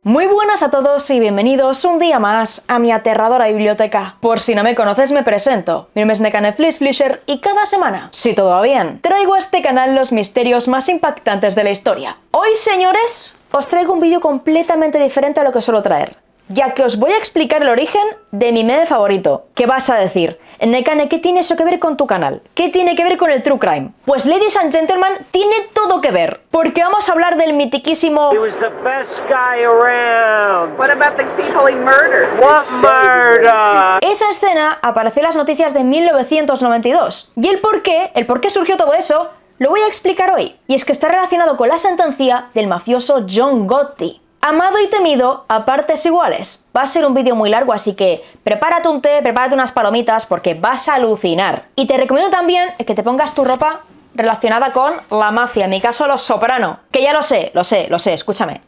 Muy buenas a todos y bienvenidos un día más a mi aterradora biblioteca. Por si no me conoces, me presento. Mi nombre es Nekane Flisher y cada semana, si todo va bien, traigo a este canal los misterios más impactantes de la historia. Hoy, señores, os traigo un vídeo completamente diferente a lo que suelo traer, ya que os voy a explicar el origen de mi meme favorito. ¿Qué vas a decir? Nekane, ¿qué tiene eso que ver con tu canal? ¿Qué tiene que ver con el True Crime? Pues, ladies and gentlemen, tiene todo que ver, porque vamos a hablar del mitiquísimo... He was the best guy around. What about the people he murdered? What murder? Esa escena apareció en las noticias de 1992, y el por qué surgió todo eso, lo voy a explicar hoy. Y es que está relacionado con la sentencia del mafioso John Gotti. Amado y temido a partes iguales. Va a ser un vídeo muy largo, así que prepárate un té, prepárate unas palomitas, porque vas a alucinar. Y te recomiendo también que te pongas tu ropa relacionada con la mafia, en mi caso Los Soprano. Que ya lo sé, escúchame.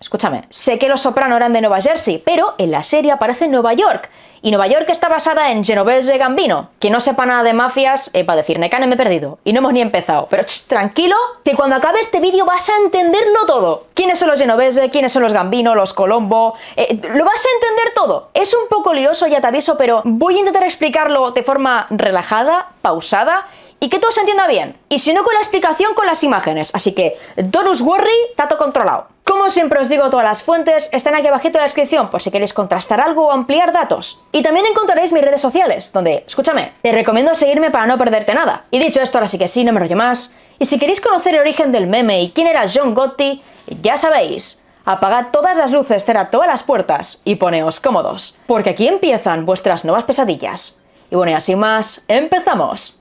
Sé que Los Soprano eran de Nueva Jersey, pero en la serie aparece Nueva York. Y Nueva York está basada en Genovese Gambino. Quien no sepa nada de mafias, va a decir, Nekane, me he perdido. Y no hemos ni empezado. Pero tranquilo, que cuando acabe este vídeo vas a entenderlo todo. ¿Quiénes son los Genovese? ¿Quiénes son los Gambino? ¿Los Colombo? Lo vas a entender todo. Es un poco lioso, ya te aviso, pero voy a intentar explicarlo de forma relajada, pausada, y que todo se entienda bien. Y si no, con la explicación, con las imágenes. Así que, don't worry, está todo controlado. Como siempre os digo, todas las fuentes están aquí abajito en la descripción por si queréis contrastar algo o ampliar datos. Y también encontraréis mis redes sociales, donde, escúchame, te recomiendo seguirme para no perderte nada. Y dicho esto, ahora sí que sí, no me rollo más. Y si queréis conocer el origen del meme y quién era John Gotti, ya sabéis, apagad todas las luces, cerrad todas las puertas y poneos cómodos, porque aquí empiezan vuestras nuevas pesadillas. Y bueno, y así más, ¡empezamos!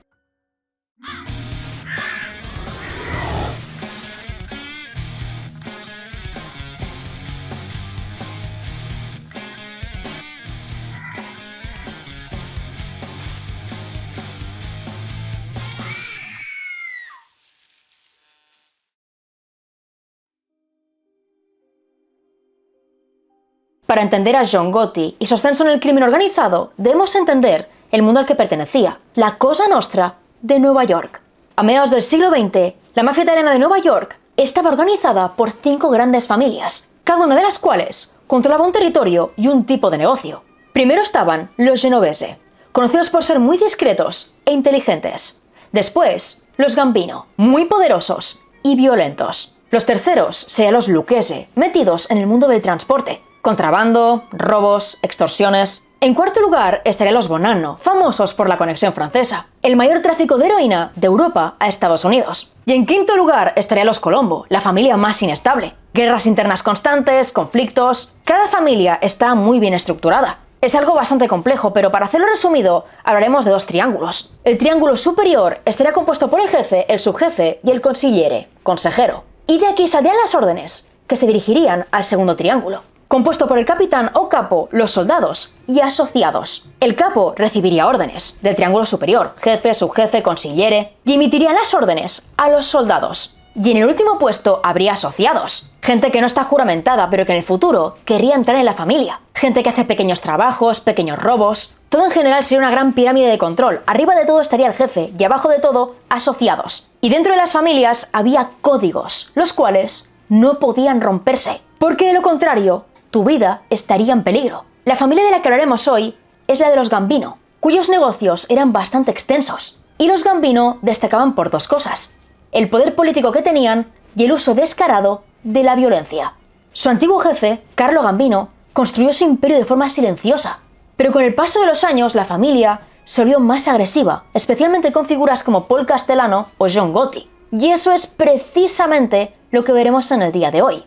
Para entender a John Gotti y su ascenso en el crimen organizado, debemos entender el mundo al que pertenecía, la Cosa Nostra de Nueva York. A mediados del siglo XX, la mafia italiana de Nueva York estaba organizada por 5 grandes familias, cada una de las cuales controlaba un territorio y un tipo de negocio. Primero estaban los Genovese, conocidos por ser muy discretos e inteligentes. Después, los Gambino, muy poderosos y violentos. Los terceros serían los Lucchese, metidos en el mundo del transporte. Contrabando, robos, extorsiones. En cuarto lugar estarían los Bonanno, famosos por la conexión francesa, el mayor tráfico de heroína de Europa a Estados Unidos. Y en quinto lugar estarían los Colombo, la familia más inestable. Guerras internas constantes, conflictos. Cada familia está muy bien estructurada. Es algo bastante complejo, pero para hacerlo resumido, hablaremos de 2 triángulos. El triángulo superior estaría compuesto por el jefe, el subjefe y el consigliere, consejero. Y de aquí saldrían las órdenes, que se dirigirían al segundo triángulo, compuesto por el capitán o capo, los soldados y asociados. El capo recibiría órdenes del triángulo superior, jefe, subjefe, consigliere, y emitiría las órdenes a los soldados. Y en el último puesto habría asociados, gente que no está juramentada pero que en el futuro querría entrar en la familia, gente que hace pequeños trabajos, pequeños robos. Todo en general sería una gran pirámide de control. Arriba de todo estaría el jefe y abajo de todo asociados. Y dentro de las familias había códigos, los cuales no podían romperse, porque de lo contrario tu vida estaría en peligro. La familia de la que hablaremos hoy es la de los Gambino, cuyos negocios eran bastante extensos. Y los Gambino destacaban por 2 cosas: el poder político que tenían y el uso descarado de la violencia. Su antiguo jefe, Carlo Gambino, construyó su imperio de forma silenciosa, pero con el paso de los años la familia se volvió más agresiva, especialmente con figuras como Paul Castellano o John Gotti. Y eso es precisamente lo que veremos en el día de hoy.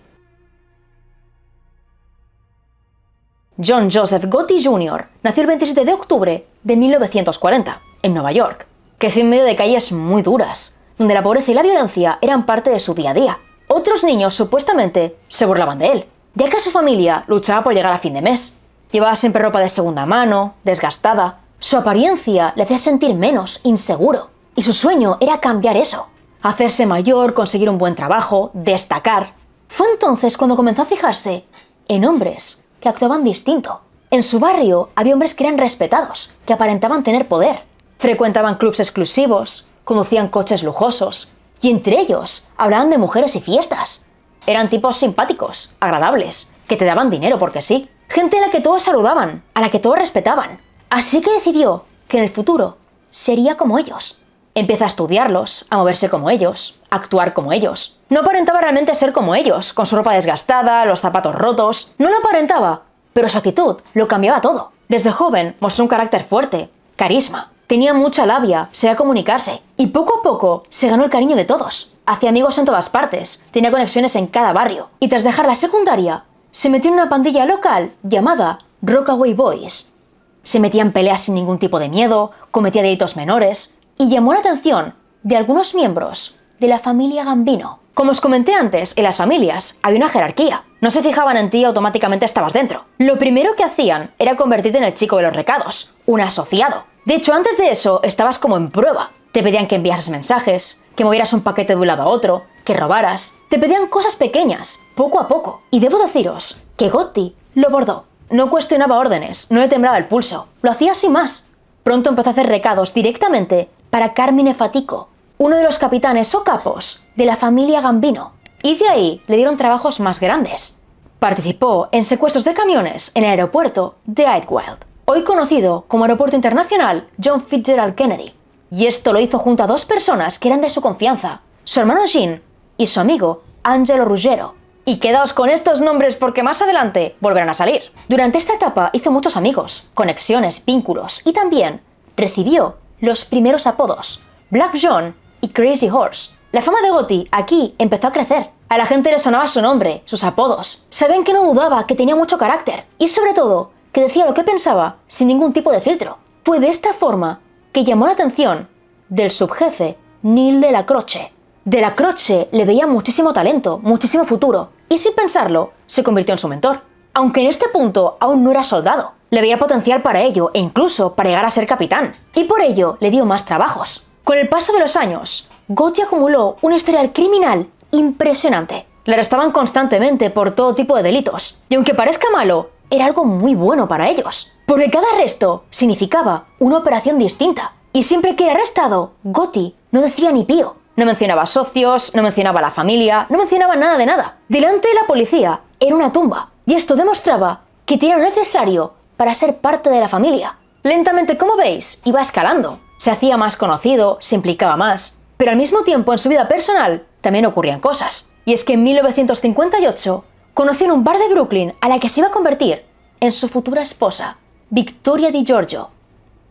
John Joseph Gotti Jr. nació el 27 de octubre de 1940, en Nueva York. Creció en medio de calles muy duras, donde la pobreza y la violencia eran parte de su día a día. Otros niños supuestamente se burlaban de él, ya que su familia luchaba por llegar a fin de mes. Llevaba siempre ropa de segunda mano, desgastada. Su apariencia le hacía sentir menos, inseguro. Y su sueño era cambiar eso, hacerse mayor, conseguir un buen trabajo, destacar. Fue entonces cuando comenzó a fijarse en hombres que actuaban distinto. En su barrio había hombres que eran respetados, que aparentaban tener poder. Frecuentaban clubs exclusivos, conducían coches lujosos, y entre ellos hablaban de mujeres y fiestas. Eran tipos simpáticos, agradables, que te daban dinero porque sí, gente a la que todos saludaban, a la que todos respetaban. Así que decidió que en el futuro sería como ellos. Empieza a estudiarlos, a moverse como ellos, a actuar como ellos. No aparentaba realmente ser como ellos, con su ropa desgastada, los zapatos rotos. No lo aparentaba, pero su actitud lo cambiaba todo. Desde joven mostró un carácter fuerte, carisma. Tenía mucha labia, sabía comunicarse y poco a poco se ganó el cariño de todos. Hacía amigos en todas partes, tenía conexiones en cada barrio y tras dejar la secundaria se metió en una pandilla local llamada Rockaway Boys. Se metía en peleas sin ningún tipo de miedo, cometía delitos menores y llamó la atención de algunos miembros de la familia Gambino. Como os comenté antes, en las familias había una jerarquía. No se fijaban en ti y automáticamente estabas dentro. Lo primero que hacían era convertirte en el chico de los recados, un asociado. De hecho, antes de eso estabas como en prueba. Te pedían que enviases mensajes, que movieras un paquete de un lado a otro, que robaras. Te pedían cosas pequeñas, poco a poco. Y debo deciros que Gotti lo bordó. No cuestionaba órdenes, no le temblaba el pulso. Lo hacía sin más. Pronto empezó a hacer recados directamente para Carmine Fatico, uno de los capitanes o capos de la familia Gambino. Y de ahí le dieron trabajos más grandes. Participó en secuestros de camiones en el aeropuerto de Idlewild, hoy conocido como Aeropuerto Internacional John Fitzgerald Kennedy. Y esto lo hizo junto a dos personas que eran de su confianza, su hermano Jean y su amigo Angelo Ruggero. Y quedaos con estos nombres porque más adelante volverán a salir. Durante esta etapa hizo muchos amigos, conexiones, vínculos y también recibió los primeros apodos, Black John y Crazy Horse. La fama de Gotti aquí empezó a crecer. A la gente le sonaba su nombre, sus apodos. Sabían que no dudaba, que tenía mucho carácter y sobre todo que decía lo que pensaba sin ningún tipo de filtro. Fue de esta forma que llamó la atención del subjefe Neil Delacroce. Delacroce le veía muchísimo talento, muchísimo futuro y sin pensarlo se convirtió en su mentor. Aunque en este punto aún no era soldado, le veía potencial para ello e incluso para llegar a ser capitán. Y por ello le dio más trabajos. Con el paso de los años, Gotti acumuló un historial criminal impresionante. Le arrestaban constantemente por todo tipo de delitos. Y aunque parezca malo, era algo muy bueno para ellos. Porque cada arresto significaba una operación distinta. Y siempre que era arrestado, Gotti no decía ni pío. No mencionaba socios, no mencionaba la familia, no mencionaba nada de nada. Delante de la policía era una tumba. Y esto demostraba que tenía lo necesario para ser parte de la familia. Lentamente, como veis, iba escalando. Se hacía más conocido, se implicaba más. Pero al mismo tiempo, en su vida personal, también ocurrían cosas. Y es que en 1958 conoció en un bar de Brooklyn a la que se iba a convertir en su futura esposa, Victoria Di Giorgio.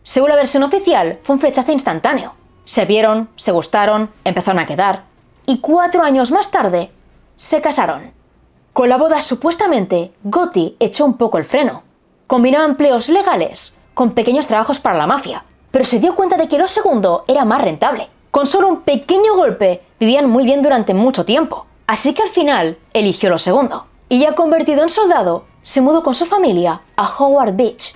Según la versión oficial, fue un flechazo instantáneo. Se vieron, se gustaron, empezaron a quedar y 4 años más tarde se casaron. Con la boda supuestamente, Gotti echó un poco el freno. Combinaba empleos legales con pequeños trabajos para la mafia, pero se dio cuenta de que lo segundo era más rentable. Con solo un pequeño golpe vivían muy bien durante mucho tiempo, así que al final eligió lo segundo. Y ya convertido en soldado, se mudó con su familia a Howard Beach.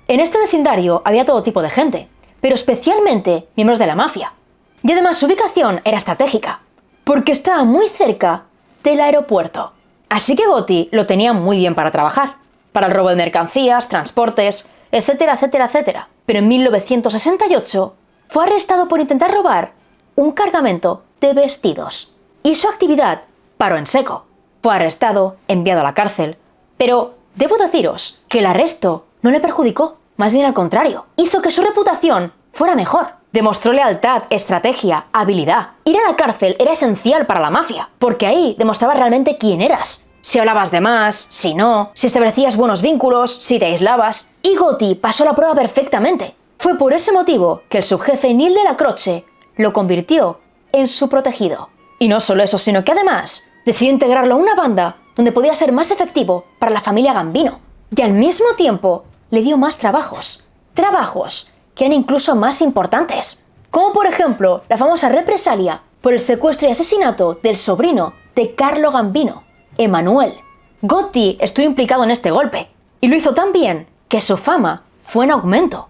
En este vecindario había todo tipo de gente, pero especialmente miembros de la mafia. Y además su ubicación era estratégica, porque estaba muy cerca del aeropuerto. Así que Gotti lo tenía muy bien para trabajar, para el robo de mercancías, transportes, etcétera, etcétera, etcétera. Pero en 1968 fue arrestado por intentar robar un cargamento de vestidos. Y su actividad paró en seco. Fue arrestado, enviado a la cárcel, pero debo deciros que el arresto no le perjudicó, más bien al contrario, hizo que su reputación fuera mejor. Demostró lealtad, estrategia, habilidad. Ir a la cárcel era esencial para la mafia, porque ahí demostrabas realmente quién eras. Si hablabas de más, si no, si establecías buenos vínculos, si te aislabas. Y Gotti pasó la prueba perfectamente. Fue por ese motivo que el subjefe Neil Delacroce lo convirtió en su protegido. Y no solo eso, sino que además decidió integrarlo a una banda donde podía ser más efectivo para la familia Gambino. Y al mismo tiempo le dio más trabajos. Trabajos que eran incluso más importantes. Como por ejemplo la famosa represalia por el secuestro y asesinato del sobrino de Carlo Gambino, Emanuel. Gotti estuvo implicado en este golpe y lo hizo tan bien que su fama fue en aumento.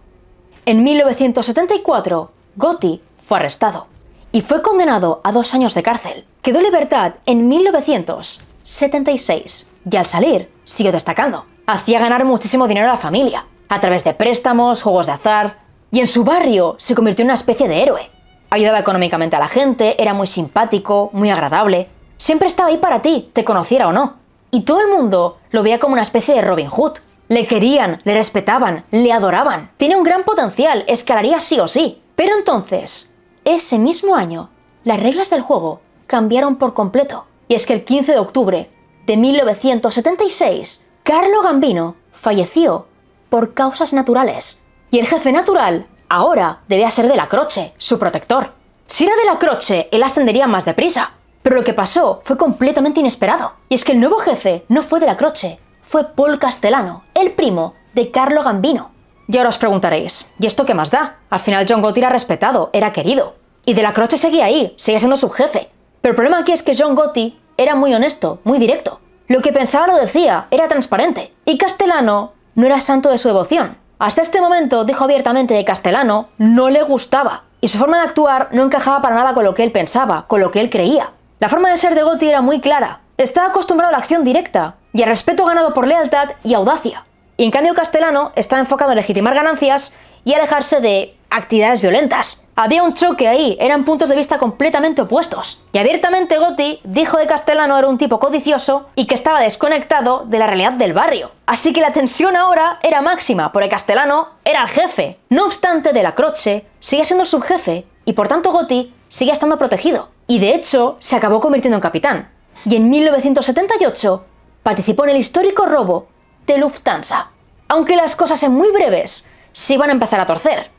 En 1974, Gotti fue arrestado y fue condenado a 2 años de cárcel. Quedó en libertad en 1976 y al salir siguió destacando. Hacía ganar muchísimo dinero a la familia, a través de préstamos, juegos de azar, y en su barrio se convirtió en una especie de héroe. Ayudaba económicamente a la gente, era muy simpático, muy agradable. Siempre estaba ahí para ti, te conociera o no. y todo el mundo lo veía como una especie de Robin Hood. Le querían, le respetaban, le adoraban. Tiene un gran potencial, escalaría sí o sí. Pero entonces, ese mismo año, las reglas del juego cambiaron por completo. Y es que el 15 de octubre de 1976, Carlo Gambino falleció por causas naturales. Y el jefe natural ahora debía ser de la Croce, su protector. Si era de la Croce, él ascendería más deprisa. Pero lo que pasó fue completamente inesperado. Y es que el nuevo jefe no fue de la Croce, fue Paul Castellano, el primo de Carlo Gambino. Y ahora os preguntaréis, ¿y esto qué más da? Al final John Gotti era respetado, era querido. Y de la Croce seguía ahí, seguía siendo su jefe. Pero el problema aquí es que John Gotti era muy honesto, muy directo. Lo que pensaba lo decía, era transparente. Y Castellano no era santo de su devoción. Hasta este momento dijo abiertamente que Castellano no le gustaba. Y su forma de actuar no encajaba para nada con lo que él pensaba, con lo que él creía. La forma de ser de Gotti era muy clara. Estaba acostumbrado a la acción directa y al respeto ganado por lealtad y audacia. Y en cambio Castellano estaba enfocado en legitimar ganancias y alejarse de actividades violentas. Había un choque ahí, eran puntos de vista completamente opuestos. Y abiertamente Gotti dijo de Castellano era un tipo codicioso y que estaba desconectado de la realidad del barrio. Así que la tensión ahora era máxima, porque Castellano era el jefe. No obstante, de la Croce seguía siendo el subjefe y por tanto Gotti seguía estando protegido. Y de hecho se acabó convirtiendo en capitán. Y en 1978 participó en el histórico robo de Lufthansa. Aunque las cosas en muy breves se iban a empezar a torcer.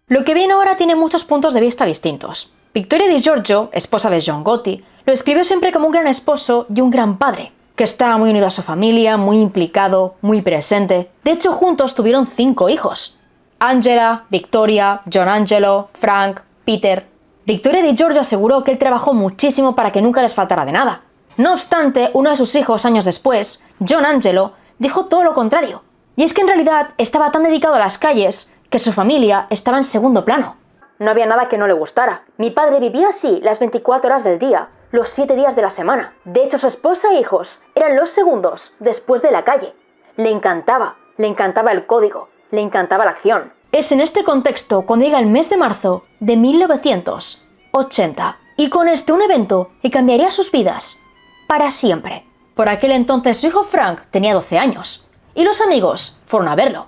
Lo que viene ahora tiene muchos puntos de vista distintos. Victoria Di Giorgio, esposa de John Gotti, lo describió siempre como un gran esposo y un gran padre, que estaba muy unido a su familia, muy implicado, muy presente. De hecho, juntos tuvieron 5 hijos. Angela, Victoria, John Angelo, Frank, Peter. Victoria Di Giorgio aseguró que él trabajó muchísimo para que nunca les faltara de nada. No obstante, uno de sus hijos años después, John Angelo, dijo todo lo contrario. Y es que en realidad estaba tan dedicado a las calles que su familia estaba en segundo plano. No había nada que no le gustara. Mi padre vivía así las 24 horas del día, los 7 días de la semana. De hecho, su esposa e hijos eran los segundos después de la calle. Le encantaba el código, le encantaba la acción. Es en este contexto cuando llega el mes de marzo de 1980. Y con un evento que cambiaría sus vidas para siempre. Por aquel entonces su hijo Frank tenía 12 años. Y los amigos fueron a verlo.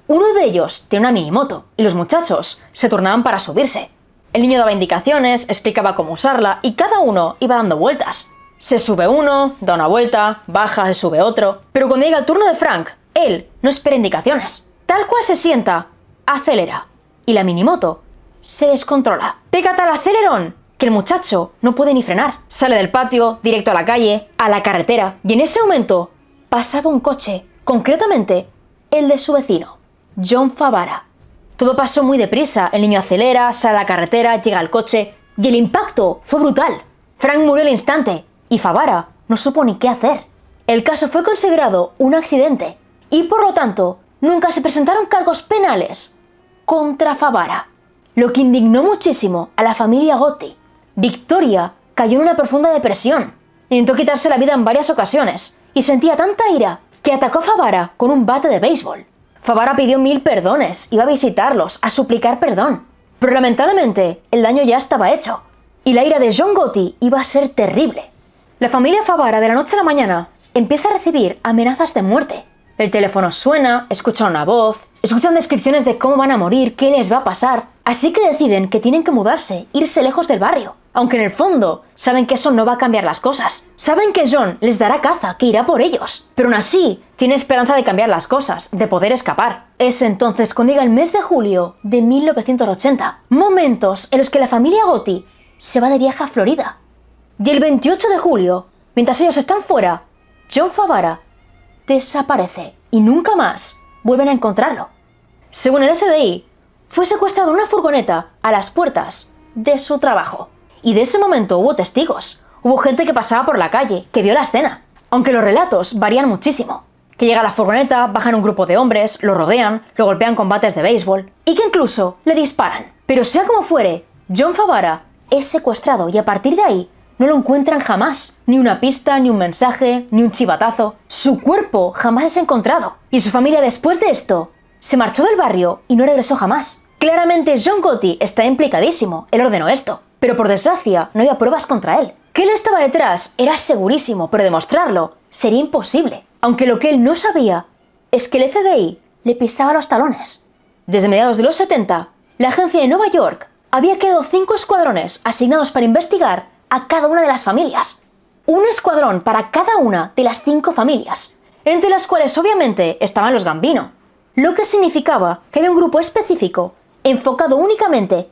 Uno de ellos tiene una minimoto y los muchachos se turnaban para subirse. El niño daba indicaciones, explicaba cómo usarla y cada uno iba dando vueltas. Se sube uno, da una vuelta, baja, se sube otro. Pero cuando llega el turno de Frank, él no espera indicaciones. Tal cual se sienta, acelera. Y la minimoto se descontrola. Pega tal acelerón que el muchacho no puede ni frenar. Sale del patio, directo a la calle, a la carretera. Y en ese momento pasaba un coche, concretamente el de su vecino, John Favara. Todo pasó muy deprisa, el niño acelera, sale a la carretera, llega al coche y el impacto fue brutal. Frank murió al instante y Favara no supo ni qué hacer. El caso fue considerado un accidente y por lo tanto nunca se presentaron cargos penales contra Favara, lo que indignó muchísimo a la familia Gotti. Victoria cayó en una profunda depresión, intentó quitarse la vida en varias ocasiones y sentía tanta ira que atacó a Favara con un bate de béisbol. Favara pidió 1000 perdones, iba a visitarlos, a suplicar perdón. Pero lamentablemente, el daño ya estaba hecho. Y la ira de John Gotti iba a ser terrible. La familia Favara, de la noche a la mañana, empieza a recibir amenazas de muerte. El teléfono suena, escuchan una voz, escuchan descripciones de cómo van a morir, qué les va a pasar. Así que deciden que tienen que mudarse, irse lejos del barrio. Aunque en el fondo saben que eso no va a cambiar las cosas. Saben que John les dará caza, que irá por ellos. Pero aún así, tienen esperanza de cambiar las cosas, de poder escapar. Es entonces cuando llega el mes de julio de 1980. Momentos en los que la familia Gotti se va de viaje a Florida. Y el 28 de julio, mientras ellos están fuera, John Favara desaparece y nunca más vuelven a encontrarlo. Según el FBI, fue secuestrado en una furgoneta a las puertas de su trabajo. Y de ese momento hubo testigos. Hubo gente que pasaba por la calle, que vio la escena. Aunque los relatos varían muchísimo. Que llega a la furgoneta, bajan un grupo de hombres, lo rodean, lo golpean con bates de béisbol y que incluso le disparan. Pero sea como fuere, John Favara es secuestrado y a partir de ahí no lo encuentran jamás. Ni una pista, ni un mensaje, ni un chivatazo. Su cuerpo jamás es encontrado. Y su familia después de esto se marchó del barrio y no regresó jamás. Claramente John Gotti está implicadísimo, él ordenó esto. pero por desgracia no había pruebas contra él. Que él estaba detrás era segurísimo, pero demostrarlo sería imposible. Aunque lo que él no sabía es que el FBI le pisaba los talones. Desde mediados de los 70, la agencia de Nueva York había creado 5 escuadrones asignados para investigar a cada una de las familias. Un escuadrón para cada una de las 5 familias, entre las cuales obviamente estaban los Gambino, lo que significaba que había un grupo específico enfocado únicamente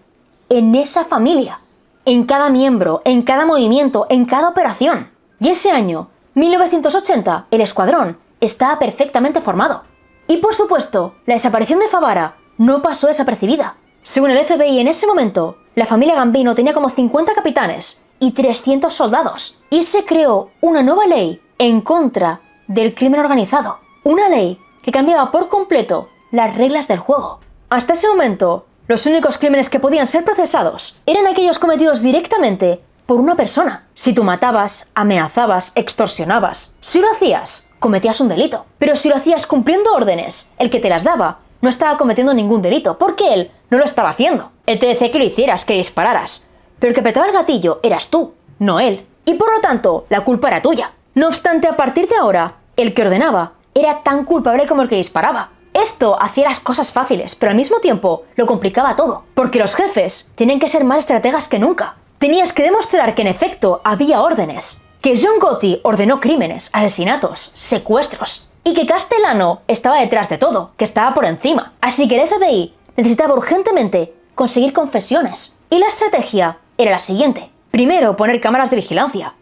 en esa familia, en cada miembro, en cada movimiento, en cada operación. Y ese año, 1980, el escuadrón estaba perfectamente formado. Y por supuesto, la desaparición de Favara no pasó desapercibida. Según el FBI en ese momento, la familia Gambino tenía como 50 capitanes y 300 soldados. Y se creó una nueva ley en contra del crimen organizado. Una ley que cambiaba por completo las reglas del juego. Hasta ese momento, los únicos crímenes que podían ser procesados eran aquellos cometidos directamente por una persona. Si tú matabas, amenazabas, extorsionabas, si lo hacías, cometías un delito. Pero si lo hacías cumpliendo órdenes, el que te las daba no estaba cometiendo ningún delito, porque él no lo estaba haciendo. Él te decía que lo hicieras, que dispararas, pero el que apretaba el gatillo eras tú, no él. Y por lo tanto, la culpa era tuya. No obstante, a partir de ahora, el que ordenaba era tan culpable como el que disparaba. Esto hacía las cosas fáciles, pero al mismo tiempo lo complicaba todo, porque los jefes tenían que ser más estrategas que nunca. Tenías que demostrar que en efecto había órdenes, que John Gotti ordenó crímenes, asesinatos, secuestros, y que Castellano estaba detrás de todo, que estaba por encima. Así que el FBI necesitaba urgentemente conseguir confesiones. Y la estrategia era la siguiente. Primero, poner cámaras de vigilancia,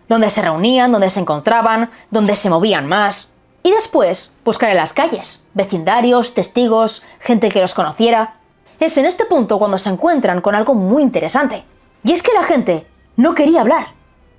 donde se reunían, donde se encontraban, donde se movían más. Y después, buscar en las calles, vecindarios, testigos, gente que los conociera. Es en este punto cuando se encuentran con algo muy interesante. Y es que la gente no quería hablar.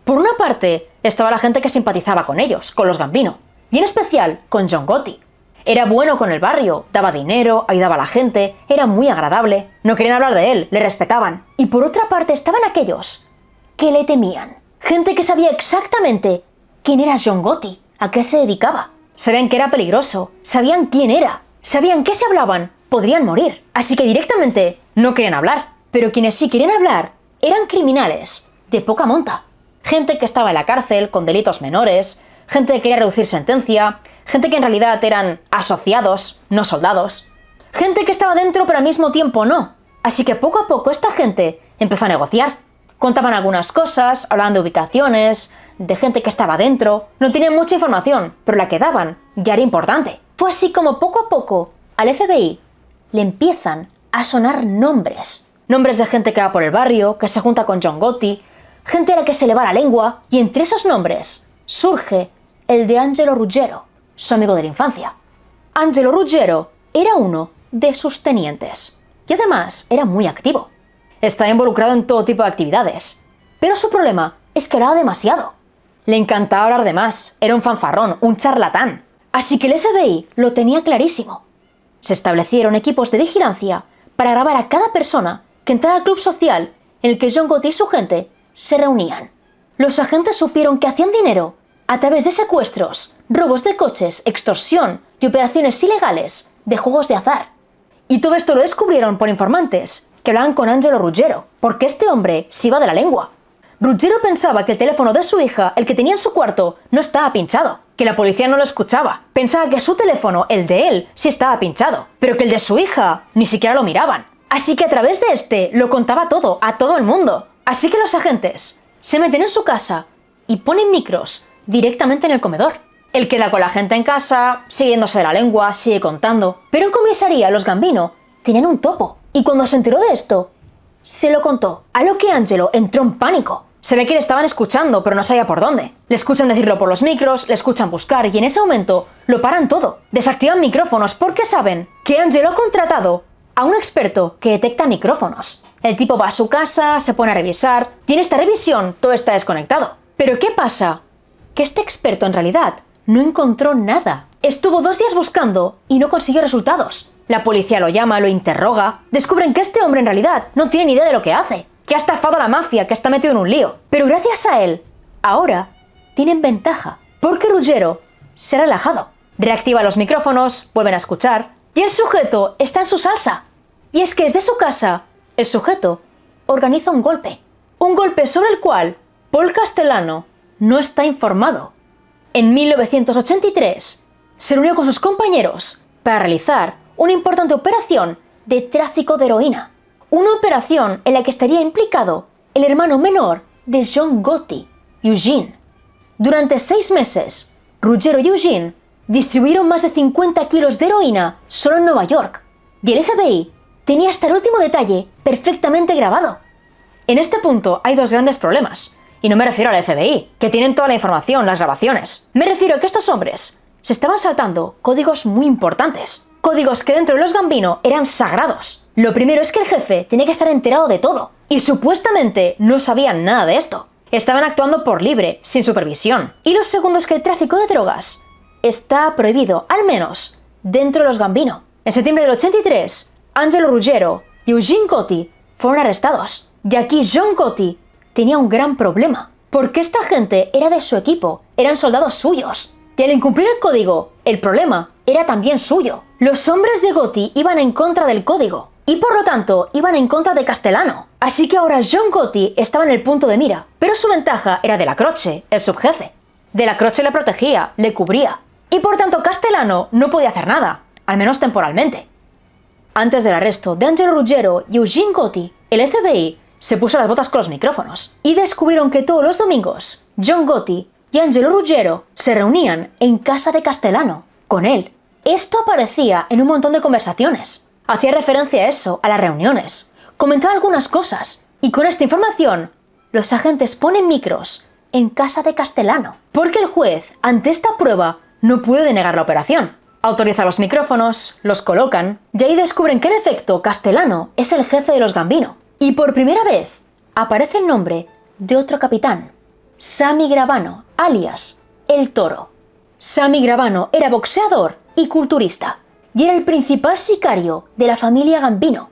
Por una parte, estaba la gente que simpatizaba con ellos, con los Gambino, y en especial con John Gotti. Era bueno con el barrio, daba dinero, ayudaba a la gente, era muy agradable. No querían hablar de él, le respetaban. Y por otra parte estaban aquellos que le temían. Gente que sabía exactamente quién era John Gotti, a qué se dedicaba. Sabían que era peligroso, sabían quién era, sabían que si hablaban podrían morir. Así que directamente no querían hablar. Pero quienes sí querían hablar eran criminales de poca monta. Gente que estaba en la cárcel con delitos menores, gente que quería reducir sentencia, gente que en realidad eran asociados, no soldados. Gente que estaba dentro pero al mismo tiempo no. Así que poco a poco esta gente empezó a negociar. Contaban algunas cosas, hablaban de ubicaciones, de gente que estaba dentro. No tenían mucha información, pero la que daban ya era importante. Fue así como poco a poco al FBI le empiezan a sonar nombres. Nombres de gente que va por el barrio, que se junta con John Gotti, gente a la que se le va la lengua. Y entre esos nombres surge el de Angelo Ruggiero, su amigo de la infancia. Angelo Ruggiero era uno de sus tenientes y además era muy activo. Estaba involucrado en todo tipo de actividades, pero su problema es que hablaba demasiado. Le encantaba hablar de más, era un fanfarrón, un charlatán. Así que el FBI lo tenía clarísimo. Se establecieron equipos de vigilancia para grabar a cada persona que entrara al club social en el que John Gotti y su gente se reunían. Los agentes supieron que hacían dinero a través de secuestros, robos de coches, extorsión y operaciones ilegales de juegos de azar. Y todo esto lo descubrieron por informantes que hablaban con Angelo Ruggiero, porque este hombre se iba de la lengua. Ruggiero pensaba que el teléfono de su hija, el que tenía en su cuarto, no estaba pinchado, que la policía no lo escuchaba. Pensaba que su teléfono, el de él, sí estaba pinchado, pero que el de su hija ni siquiera lo miraban. Así que a través de este lo contaba todo, a todo el mundo. Así que los agentes se meten en su casa y ponen micros directamente en el comedor. Él queda con la gente en casa, siguiéndose de la lengua, sigue contando. Pero en comisaría los Gambino tenían un topo. Y cuando se enteró de esto, se lo contó. A lo que Angelo entró en pánico. Se ve que le estaban escuchando, pero no sabía por dónde. Le escuchan decirlo por los micros, le escuchan buscar y en ese momento lo paran todo. Desactivan micrófonos porque saben que Angelo ha contratado a un experto que detecta micrófonos. El tipo va a su casa, se pone a revisar, tiene esta revisión, todo está desconectado. Pero ¿qué pasa? Que este experto en realidad no encontró nada. Estuvo 2 días buscando y no consiguió resultados. La policía lo llama, lo interroga. Descubren que este hombre en realidad no tiene ni idea de lo que hace, que ha estafado a la mafia, que está metido en un lío. Pero gracias a él, ahora tienen ventaja, porque Ruggiero se ha relajado. Reactiva los micrófonos, vuelven a escuchar, y el sujeto está en su salsa. Y es que desde su casa, el sujeto organiza un golpe. Un golpe sobre el cual Paul Castellano no está informado. En 1983 se reunió con sus compañeros para realizar una importante operación de tráfico de heroína. Una operación en la que estaría implicado el hermano menor de John Gotti, Eugene. Durante 6 meses, Ruggiero y Eugene distribuyeron más de 50 kilos de heroína solo en Nueva York. Y el FBI tenía hasta el último detalle perfectamente grabado. En este punto hay 2 grandes problemas. Y no me refiero al FBI, que tienen toda la información, las grabaciones. Me refiero a que estos hombres se estaban saltando códigos muy importantes. Códigos que dentro de los Gambino eran sagrados. Lo primero es que el jefe tenía que estar enterado de todo. Y supuestamente no sabían nada de esto. Estaban actuando por libre, sin supervisión. Y lo segundo es que el tráfico de drogas está prohibido, al menos, dentro de los Gambino. En septiembre del 83, Angelo Ruggiero y Eugene Gotti fueron arrestados. Y aquí John Gotti tenía un gran problema, porque esta gente era de su equipo, eran soldados suyos. Y al incumplir el código, el problema era también suyo. Los hombres de Gotti iban en contra del código, y por lo tanto iban en contra de Castellano. Así que ahora John Gotti estaba en el punto de mira, pero su ventaja era de la Croce, el subjefe. De la Croce le protegía, le cubría, y por tanto Castellano no podía hacer nada, al menos temporalmente. Antes del arresto de Angelo Ruggiero y Eugene Gotti, el FBI se puso las botas con los micrófonos y descubrieron que todos los domingos John Gotti y Angelo Ruggiero se reunían en casa de Castellano, con él. Esto aparecía en un montón de conversaciones. Hacía referencia a eso, a las reuniones. Comentaba algunas cosas. Y con esta información, los agentes ponen micros en casa de Castellano. Porque el juez, ante esta prueba, no puede denegar la operación. Autoriza los micrófonos, los colocan, y ahí descubren que en efecto Castellano es el jefe de los Gambino. Y por primera vez aparece el nombre de otro capitán, Sammy Gravano, alias El Toro. Sammy Gravano era boxeador y culturista, y era el principal sicario de la familia Gambino.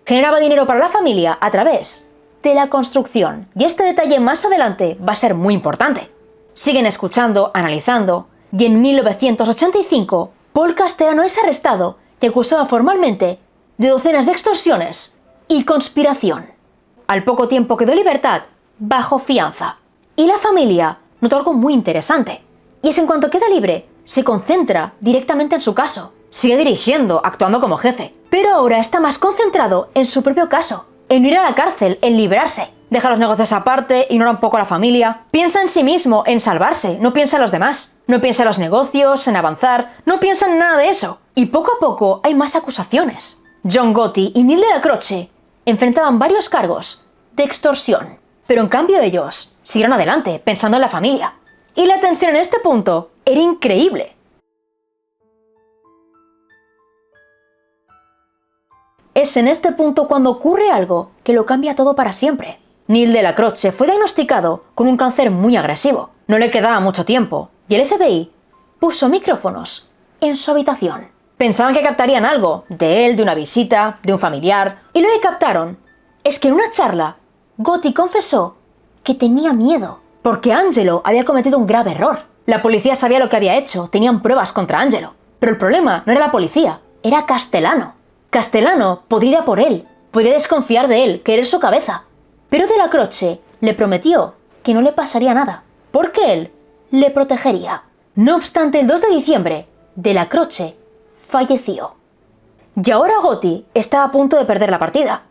Generaba dinero para la familia a través de la construcción, y este detalle más adelante va a ser muy importante. Siguen escuchando, analizando, y en 1985 Paul Castellano es arrestado y acusado formalmente de docenas de extorsiones y conspiración. Al poco tiempo quedó en libertad bajo fianza. Y la familia notó algo muy interesante. Y es en cuanto queda libre, se concentra directamente en su caso. Sigue dirigiendo, actuando como jefe. Pero ahora está más concentrado en su propio caso. En ir a la cárcel, en librarse. Deja los negocios aparte, ignora un poco a la familia. Piensa en sí mismo, en salvarse. No piensa en los demás. No piensa en los negocios, en avanzar. No piensa en nada de eso. Y poco a poco hay más acusaciones. John Gotti y Neil de la Croce enfrentaban varios cargos de extorsión, pero en cambio ellos siguieron adelante pensando en la familia. Y la tensión en este punto era increíble. Es en este punto cuando ocurre algo que lo cambia todo para siempre. Neil de la Croce fue diagnosticado con un cáncer muy agresivo. No le quedaba mucho tiempo y el FBI puso micrófonos en su habitación. Pensaban que captarían algo de él, de una visita, de un familiar, y lo que captaron es que en una charla Gotti confesó que tenía miedo porque Angelo había cometido un grave error. La policía sabía lo que había hecho, tenían pruebas contra Angelo, pero el problema no era la policía, era Castellano. Castellano podría ir a por él, podría desconfiar de él, querer su cabeza, pero de la Croce le prometió que no le pasaría nada, porque él le protegería. No obstante, el 2 de diciembre, de la Croce falleció. Y ahora Gotti estaba a punto de perder la partida.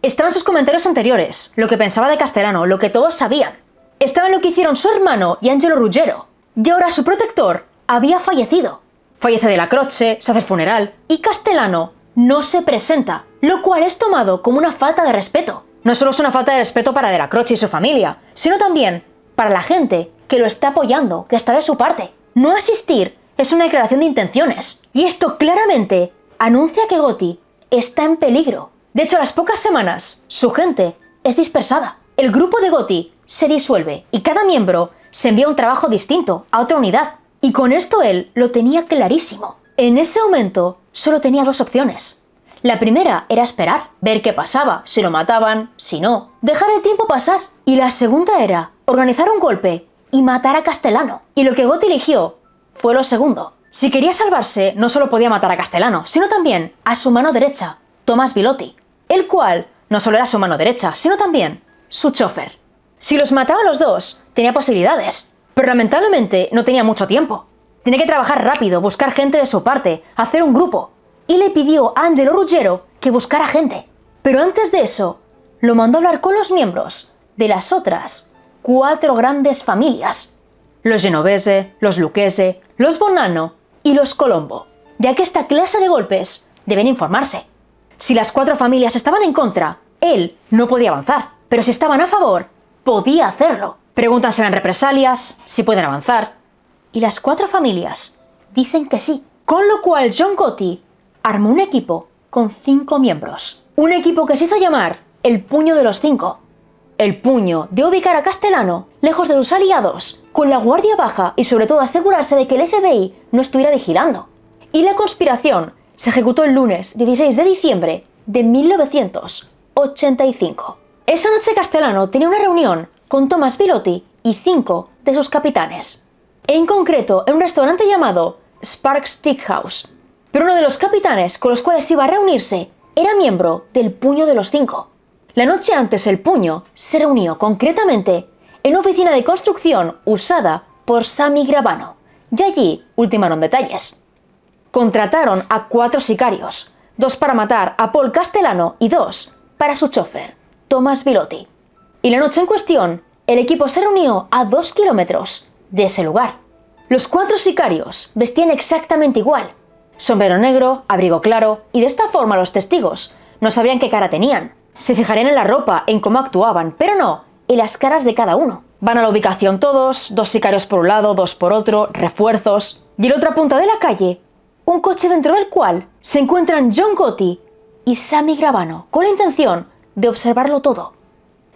Estaba en sus comentarios anteriores, lo que pensaba de Castellano, lo que todos sabían. Estaba en lo que hicieron su hermano y Angelo Ruggiero. Y ahora su protector había fallecido. Fallece de la Croce, se hace el funeral, y Castellano no se presenta, lo cual es tomado como una falta de respeto. No solo es una falta de respeto para de la Croce y su familia, sino también para la gente que lo está apoyando, que está de su parte. No asistir es una declaración de intenciones, y esto claramente anuncia que Gotti está en peligro. De hecho, a las pocas semanas, su gente es dispersada. El grupo de Gotti se disuelve y cada miembro se envía a un trabajo distinto, a otra unidad. Y con esto él lo tenía clarísimo. En ese momento solo tenía 2 opciones. La primera era esperar, ver qué pasaba, si lo mataban, si no, dejar el tiempo pasar. Y la segunda era organizar un golpe y matar a Castellano. Y lo que Gotti eligió fue lo segundo. Si quería salvarse, no solo podía matar a Castellano, sino también a su mano derecha, Tomás Bilotti, el cual no solo era su mano derecha, sino también su chofer. Si los mataba a los dos, tenía posibilidades, pero lamentablemente no tenía mucho tiempo. Tenía que trabajar rápido, buscar gente de su parte, hacer un grupo. Y le pidió a Angelo Ruggiero que buscara gente. Pero antes de eso, lo mandó a hablar con los miembros de las otras 4 grandes familias. Los Genovese, los Lucchese, los Bonanno y los Colombo, ya que esta clase de golpes deben informarse. Si las 4 familias estaban en contra, él no podía avanzar, pero si estaban a favor, podía hacerlo. Preguntan si eran represalias, si pueden avanzar, y las 4 familias dicen que sí, con lo cual John Gotti armó un equipo con 5 miembros. Un equipo que se hizo llamar el Puño de los 5. El puño de ubicar a Castellano lejos de sus aliados, con la guardia baja y sobre todo asegurarse de que el FBI no estuviera vigilando. Y la conspiración se ejecutó el lunes 16 de diciembre de 1985. Esa noche Castellano tenía una reunión con Thomas Bilotti y 5 de sus capitanes. En concreto, en un restaurante llamado Sparks Steakhouse. Pero uno de los capitanes con los cuales iba a reunirse era miembro del Puño de los 5. La noche antes el Puño se reunió concretamente en una oficina de construcción usada por Sammy Gravano, y allí ultimaron detalles. Contrataron a 4 sicarios, 2 para matar a Paul Castellano y 2 para su chofer, Thomas Bilotti. Y la noche en cuestión, el equipo se reunió a 2 kilómetros de ese lugar. Los 4 sicarios vestían exactamente igual, sombrero negro, abrigo claro, y de esta forma los testigos no sabrían qué cara tenían. Se fijarían en la ropa, en cómo actuaban, pero no en las caras de cada uno. Van a la ubicación todos, 2 sicarios por un lado, 2 por otro, refuerzos. Y en la otra punta de la calle, un coche dentro del cual se encuentran John Gotti y Sammy Gravano, con la intención de observarlo todo.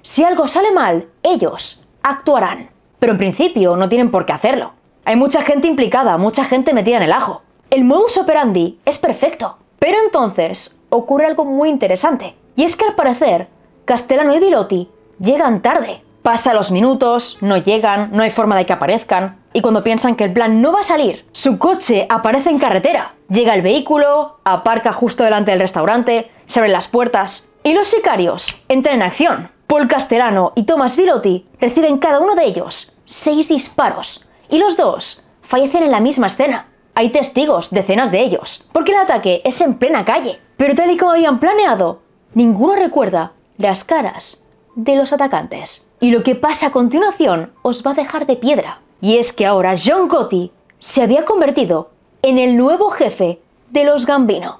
Si algo sale mal, ellos actuarán. Pero en principio no tienen por qué hacerlo. Hay mucha gente implicada, mucha gente metida en el ajo. El modus operandi es perfecto. Pero entonces ocurre algo muy interesante. Y es que al parecer, Castellano y Bilotti llegan tarde. Pasan los minutos, no llegan, no hay forma de que aparezcan. Y cuando piensan que el plan no va a salir, su coche aparece en carretera. Llega el vehículo, aparca justo delante del restaurante, se abren las puertas y los sicarios entran en acción. Paul Castellano y Thomas Bilotti reciben cada uno de ellos 6 disparos y los 2 fallecen en la misma escena. Hay testigos, decenas de ellos, porque el ataque es en plena calle. Pero tal y como habían planeado, ninguno recuerda las caras de los atacantes. Y lo que pasa a continuación os va a dejar de piedra. Y es que ahora John Gotti se había convertido en el nuevo jefe de los Gambino.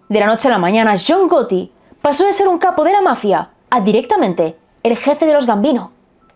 De la noche a la mañana, John Gotti pasó de ser un capo de la mafia a directamente el jefe de los Gambino.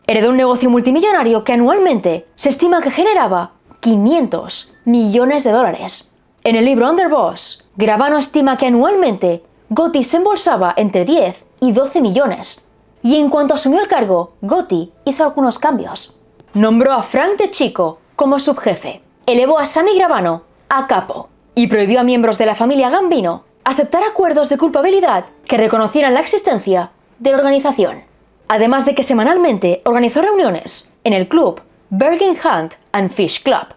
Heredó un negocio multimillonario que anualmente se estima que generaba 500 millones de dólares. En el libro Underboss, Gravano estima que anualmente Gotti se embolsaba entre 10 y 12 millones. Y en cuanto asumió el cargo, Gotti hizo algunos cambios. Nombró a Frank De Chico como subjefe, elevó a Sammy Gravano a capo y prohibió a miembros de la familia Gambino aceptar acuerdos de culpabilidad que reconocieran la existencia de la organización. Además de que semanalmente organizó reuniones en el club Bergen Hunt and Fish Club,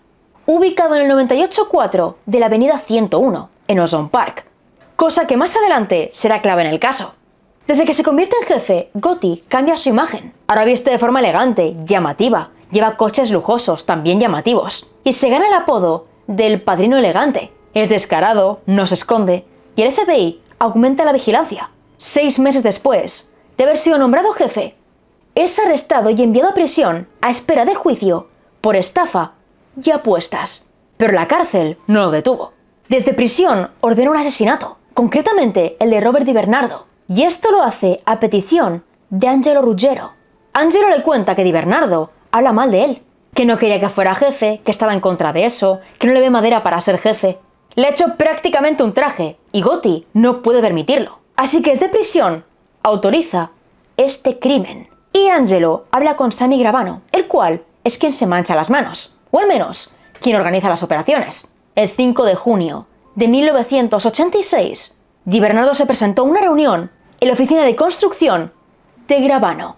ubicado en el 98-4 de la avenida 101, en Ozone Park, cosa que más adelante será clave en el caso. Desde que se convierte en jefe, Gotti cambia su imagen. Ahora viste de forma elegante, llamativa, lleva coches lujosos, también llamativos, y se gana el apodo del padrino elegante. Es descarado, no se esconde, y el FBI aumenta la vigilancia. 6 meses después de haber sido nombrado jefe, es arrestado y enviado a prisión a espera de juicio por estafa y apuestas. Pero la cárcel no lo detuvo. Desde prisión ordenó un asesinato, concretamente el de Robert Di Bernardo, y esto lo hace a petición de Angelo Ruggiero. Angelo le cuenta que Di Bernardo habla mal de él, que no quería que fuera jefe, que estaba en contra de eso, que no le ve madera para ser jefe. Le ha hecho prácticamente un traje y Gotti no puede permitirlo. Así que desde prisión autoriza este crimen. Y Angelo habla con Sammy Gravano, el cual es quien se mancha las manos, o al menos quien organiza las operaciones. El 5 de junio de 1986, Di Bernardo se presentó a una reunión en la oficina de construcción de Gravano.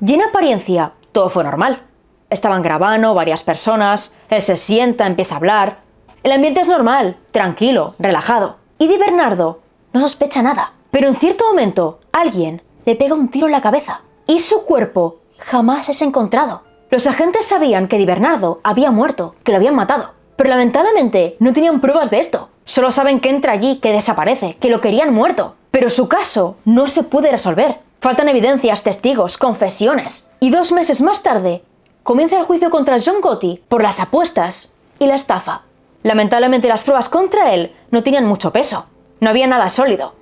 Y en apariencia todo fue normal. Estaban Gravano, varias personas, él se sienta, empieza a hablar. El ambiente es normal, tranquilo, relajado. Y Di Bernardo no sospecha nada. Pero en cierto momento, alguien le pega un tiro en la cabeza. y su cuerpo jamás es encontrado. Los agentes sabían que Di Bernardo había muerto, que lo habían matado, pero lamentablemente no tenían pruebas de esto. Solo saben que entra allí, que desaparece, que lo querían muerto. Pero su caso no se puede resolver. Faltan evidencias, testigos, confesiones. Y 2 meses más tarde, comienza el juicio contra John Gotti por las apuestas y la estafa. Lamentablemente las pruebas contra él no tenían mucho peso. No había nada sólido.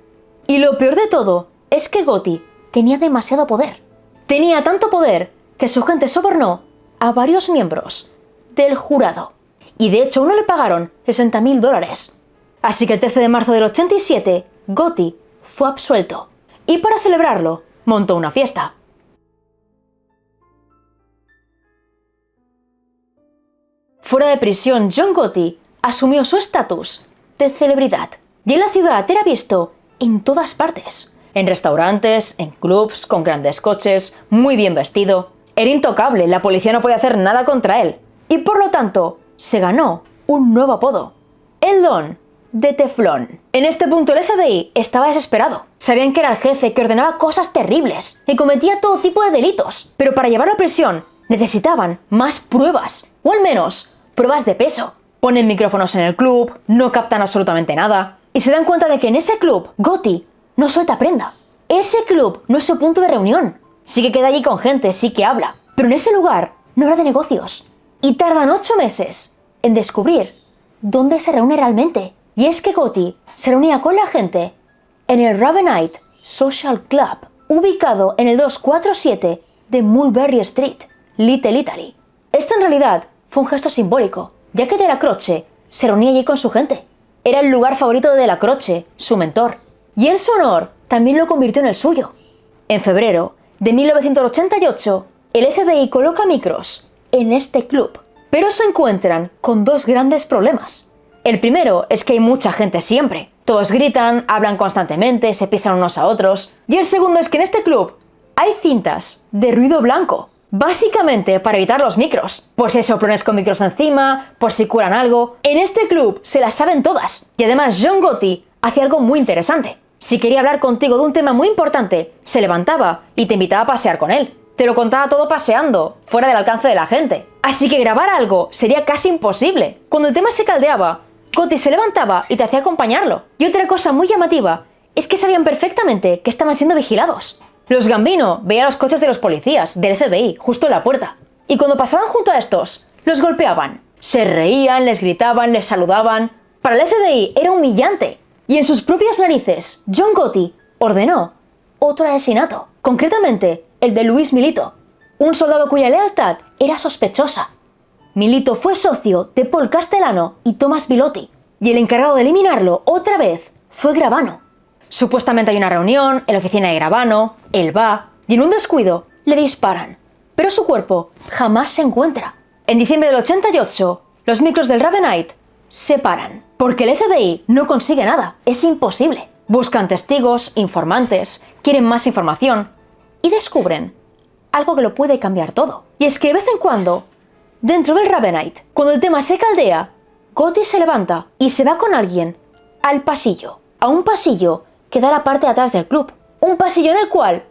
Y lo peor de todo es que Gotti tenía demasiado poder. Tenía tanto poder que su gente sobornó a varios miembros del jurado. Y de hecho uno le pagaron $60.000. Así que el 13 de marzo del 87, Gotti fue absuelto. Y para celebrarlo, montó una fiesta. Fuera de prisión, John Gotti asumió su estatus de celebridad. Y en la ciudad era visto en todas partes. En restaurantes, en clubs, con grandes coches, muy bien vestido. Era intocable, la policía no podía hacer nada contra él. Y por lo tanto, se ganó un nuevo apodo. El Don de Teflón. En este punto el FBI estaba desesperado. Sabían que era el jefe que ordenaba cosas terribles y cometía todo tipo de delitos. Pero para llevarlo a prisión necesitaban más pruebas. O al menos, pruebas de peso. Ponen micrófonos en el club, no captan absolutamente nada. Y se dan cuenta de que en ese club, Gotti no suelta prenda. Ese club no es su punto de reunión. Sí que queda allí con gente, sí que habla. Pero en ese lugar no habla de negocios. Y tardan 8 meses en descubrir dónde se reúne realmente. Y es que Gotti se reunía con la gente en el Ravenite Social Club, ubicado en el 247 de Mulberry Street, Little Italy. Esto en realidad fue un gesto simbólico, ya que De la Croce se reunía allí con su gente. Era el lugar favorito de De la Croce, su mentor. Y en su honor también lo convirtió en el suyo. En febrero de 1988, el FBI coloca micros en este club, pero se encuentran con 2 grandes problemas. El primero es que hay mucha gente siempre. Todos gritan, hablan constantemente, se pisan unos a otros. Y el segundo es que en este club hay cintas de ruido blanco, básicamente para evitar los micros. Por si hay soplones con micros encima, por si cuelan algo. En este club se las saben todas. Y además John Gotti hacía algo muy interesante. Si quería hablar contigo de un tema muy importante, se levantaba y te invitaba a pasear con él. Te lo contaba todo paseando, fuera del alcance de la gente. Así que grabar algo sería casi imposible. Cuando el tema se caldeaba, Gotti se levantaba y te hacía acompañarlo. Y otra cosa muy llamativa es que sabían perfectamente que estaban siendo vigilados. Los Gambino veían los coches de los policías, del FBI, justo en la puerta. Y cuando pasaban junto a estos, los golpeaban. Se reían, les gritaban, les saludaban. Para el FBI era humillante. Y en sus propias narices, John Gotti ordenó otro asesinato. Concretamente, el de Luis Milito, un soldado cuya lealtad era sospechosa. Milito fue socio de Paul Castellano y Thomas Bilotti, y el encargado de eliminarlo otra vez fue Gravano. Supuestamente hay una reunión en la oficina de Gravano, él va, y en un descuido le disparan, pero su cuerpo jamás se encuentra. En diciembre del 88, los micros del Ravenite se paran, porque el FBI no consigue nada, es imposible. Buscan testigos, informantes, quieren más información, y descubren algo que lo puede cambiar todo. Y es que de vez en cuando, dentro del Ravenite, cuando el tema se caldea, Gotti se levanta y se va con alguien al pasillo, a un pasillo que da a la parte de atrás del club. Un pasillo en el cual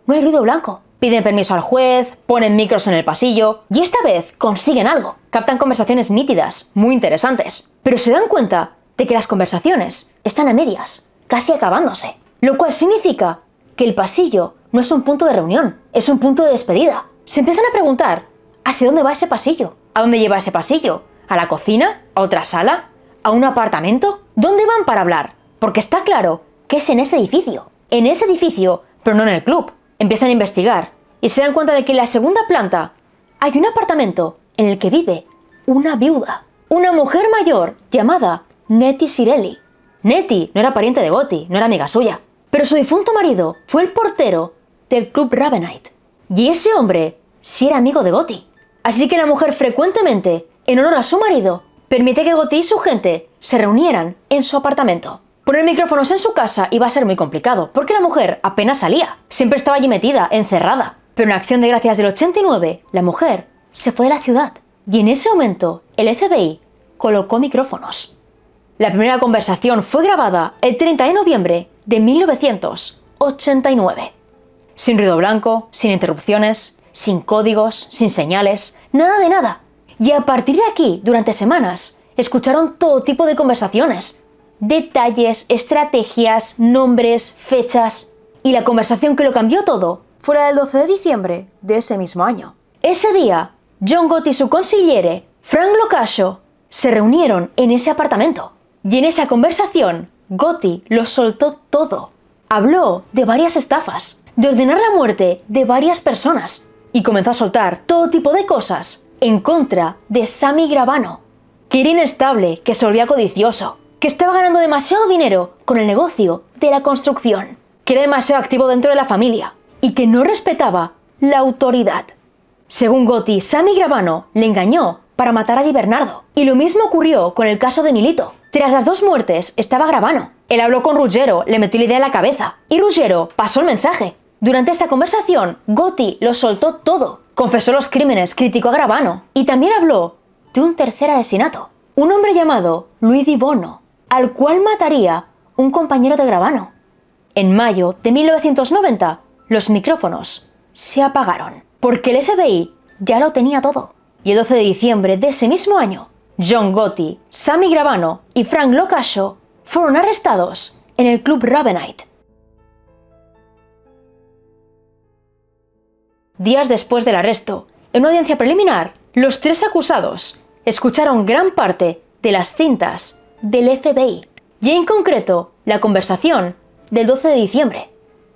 no hay ruido blanco. Piden permiso al juez, ponen micros en el pasillo y esta vez consiguen algo. Captan conversaciones nítidas, muy interesantes. Pero se dan cuenta de que las conversaciones están a medias, casi acabándose. Lo cual significa que el pasillo no es un punto de reunión, es un punto de despedida. Se empiezan a preguntar, ¿hacia dónde va ese pasillo? ¿A dónde lleva ese pasillo? ¿A la cocina? ¿A otra sala? ¿A un apartamento? ¿Dónde van para hablar? Porque está claro que es en ese edificio. En ese edificio, pero no en el club. Empiezan a investigar y se dan cuenta de que en la segunda planta hay un apartamento en el que vive una viuda. Una mujer mayor llamada Nettie Cirelli. Nettie no era pariente de Gotti, no era amiga suya. Pero su difunto marido fue el portero del club Ravenite. Y ese hombre sí era amigo de Gotti. Así que la mujer frecuentemente, en honor a su marido, permite que Gotti y su gente se reunieran en su apartamento. Poner micrófonos en su casa iba a ser muy complicado, porque la mujer apenas salía. Siempre estaba allí metida, encerrada. Pero en Acción de Gracias del 89, la mujer se fue de la ciudad. Y en ese momento, el FBI colocó micrófonos. La primera conversación fue grabada el 30 de noviembre de 1989. Sin ruido blanco, sin interrupciones, sin códigos, sin señales, nada de nada. Y a partir de aquí, durante semanas, escucharon todo tipo de conversaciones. Detalles, estrategias, nombres, fechas. Y la conversación que lo cambió todo fue la del 12 de diciembre de ese mismo año. Ese día, John Gotti y su consigliere, Frank Locascio, se reunieron en ese apartamento. Y en esa conversación, Gotti lo soltó todo. Habló de varias estafas, de ordenar la muerte de varias personas. Y comenzó a soltar todo tipo de cosas en contra de Sammy Gravano, que era inestable, que se volvía codicioso, que estaba ganando demasiado dinero con el negocio de la construcción, que era demasiado activo dentro de la familia y que no respetaba la autoridad. Según Gotti, Sammy Gravano le engañó para matar a Di Bernardo. Y lo mismo ocurrió con el caso de Milito. Tras las dos muertes estaba Gravano. Él habló con Ruggero, le metió la idea en la cabeza y Ruggero pasó el mensaje. Durante esta conversación, Gotti lo soltó todo. Confesó los crímenes, criticó a Gravano y también habló de un tercer asesinato. Un hombre llamado Luigi Bono, al cual mataría un compañero de Gravano. En mayo de 1990, los micrófonos se apagaron, porque el FBI ya lo tenía todo. Y el 12 de diciembre de ese mismo año, John Gotti, Sammy Gravano y Frank Locascio fueron arrestados en el Club Ravenite. Días después del arresto, en una audiencia preliminar, los tres acusados escucharon gran parte de las cintas del FBI y en concreto la conversación del 12 de diciembre.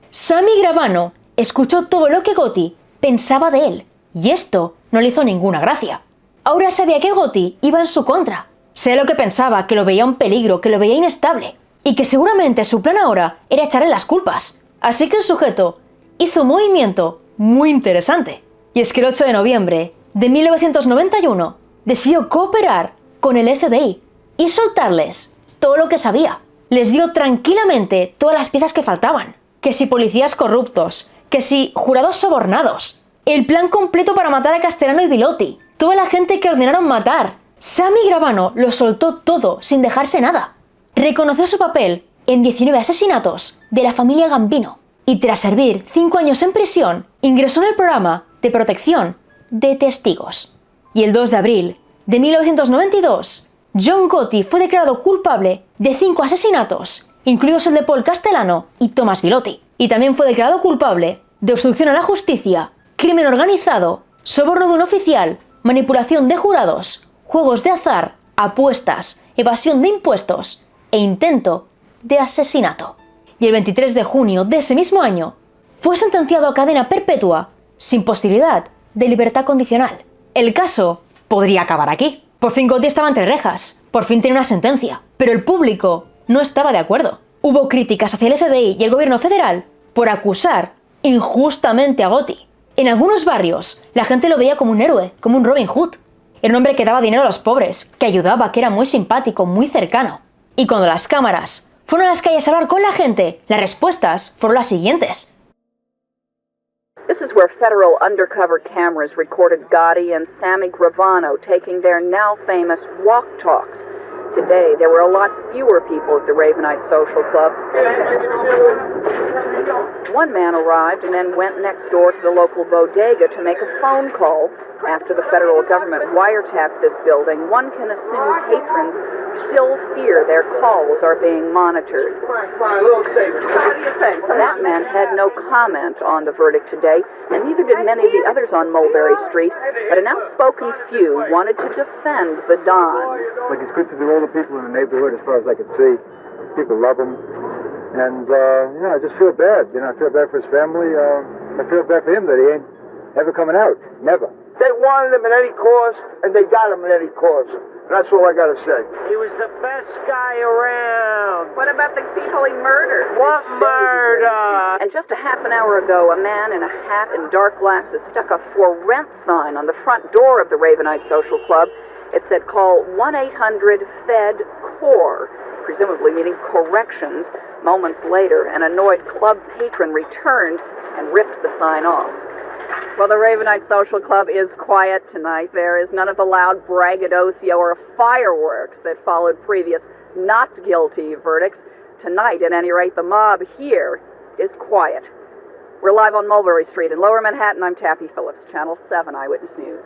Sammy Gravano escuchó todo lo que Gotti pensaba de él y esto no le hizo ninguna gracia. Ahora sabía que Gotti iba en su contra. Sé lo que pensaba, que lo veía un peligro, que lo veía inestable y que seguramente su plan ahora era echarle las culpas. Así que el sujeto hizo un movimiento muy interesante. Y es que el 8 de noviembre de 1991 decidió cooperar con el FBI y soltarles todo lo que sabía. Les dio tranquilamente todas las piezas que faltaban. Que si policías corruptos, que si jurados sobornados, el plan completo para matar a Castellano y Bilotti, toda la gente que ordenaron matar. Sammy Gravano lo soltó todo sin dejarse nada. Reconoció su papel en 19 asesinatos de la familia Gambino y tras servir 5 años en prisión, ingresó en el programa de protección de testigos. Y el 2 de abril de 1992, John Gotti fue declarado culpable de 5 asesinatos, incluidos el de Paul Castellano y Thomas Bilotti. Y también fue declarado culpable de obstrucción a la justicia, crimen organizado, soborno de un oficial, manipulación de jurados, juegos de azar, apuestas, evasión de impuestos e intento de asesinato. Y el 23 de junio de ese mismo año, fue sentenciado a cadena perpetua sin posibilidad de libertad condicional. El caso podría acabar aquí. Por fin Gotti estaba entre rejas, por fin tenía una sentencia, pero el público no estaba de acuerdo. Hubo críticas hacia el FBI y el gobierno federal por acusar injustamente a Gotti. En algunos barrios, la gente lo veía como un héroe, como un Robin Hood. Era un hombre que daba dinero a los pobres, que ayudaba, que era muy simpático, muy cercano. Y cuando las cámaras fueron a las calles a hablar con la gente, las respuestas fueron las siguientes. This is where federal undercover cameras recorded Gotti and Sammy Gravano taking their now famous walk talks. Today, there were a lot fewer people at the Ravenite Social Club. One man arrived and then went next door to the local bodega to make a phone call. After the federal government wiretapped this building, one can assume patrons still fear their calls are being monitored. That man had no comment on the verdict today, and neither did many of the others on Mulberry Street, but an outspoken few wanted to defend the Don. Like, it's good to all the people in the neighborhood as far as I can see. People love him. And, I just feel bad. I feel bad for his family. I feel bad for him that he ain't ever coming out. Never. They wanted him at any cost, and they got him at any cost. And that's all I gotta say. He was the best guy around. What about the people he murdered? What murder? And just a half an hour ago, a man in a hat and dark glasses stuck a for rent sign on the front door of the Ravenite Social Club. It said call 1-800-FED-CORE, presumably meaning corrections. Moments later, an annoyed club patron returned and ripped the sign off. Well, the Ravenite Social Club is quiet tonight. There is none of the loud braggadocio or fireworks that followed previous not guilty verdicts. Tonight, at any rate, the mob here is quiet. We're live on Mulberry Street in Lower Manhattan. I'm Taffy Phillips, Channel 7 Eyewitness News.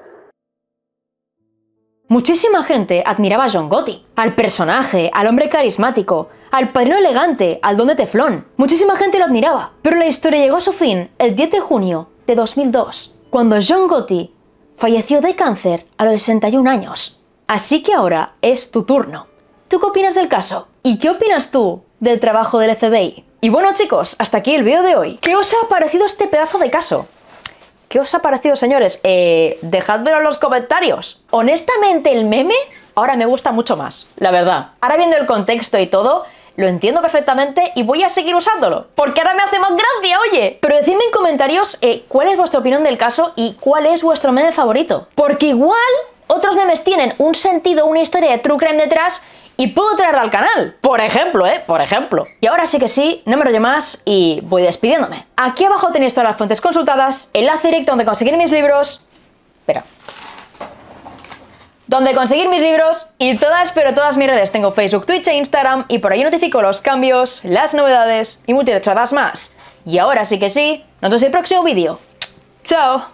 Muchísima gente admiraba a John Gotti, al personaje, al hombre carismático, al padrino elegante, al don de teflón. Muchísima gente lo admiraba, pero la historia llegó a su fin el 10 de junio de 2002, cuando John Gotti falleció de cáncer a los 61 años. Así que ahora es tu turno. ¿Tú qué opinas del caso? ¿Y qué opinas tú del trabajo del FBI? Y bueno, chicos, hasta aquí el vídeo de hoy. ¿Qué os ha parecido este pedazo de caso? ¿Qué os ha parecido, señores? Dejádmelo en los comentarios. Honestamente, el meme ahora me gusta mucho más, la verdad. Ahora viendo el contexto y todo, lo entiendo perfectamente y voy a seguir usándolo, porque ahora me hace más gracia, oye. Pero decidme en comentarios cuál es vuestra opinión del caso y cuál es vuestro meme favorito. Porque igual otros memes tienen un sentido, una historia de true crime detrás y puedo traerla al canal. Por ejemplo, por ejemplo. Y ahora sí que sí, no me rollo más y voy despidiéndome. Aquí abajo tenéis todas las fuentes consultadas, enlace directo donde conseguir mis libros. Espera. Donde conseguir mis libros y todas, pero todas mis redes. Tengo Facebook, Twitch e Instagram y por ahí notifico los cambios, las novedades y muchas más. Y ahora sí que sí, nos vemos en el próximo vídeo. ¡Chao!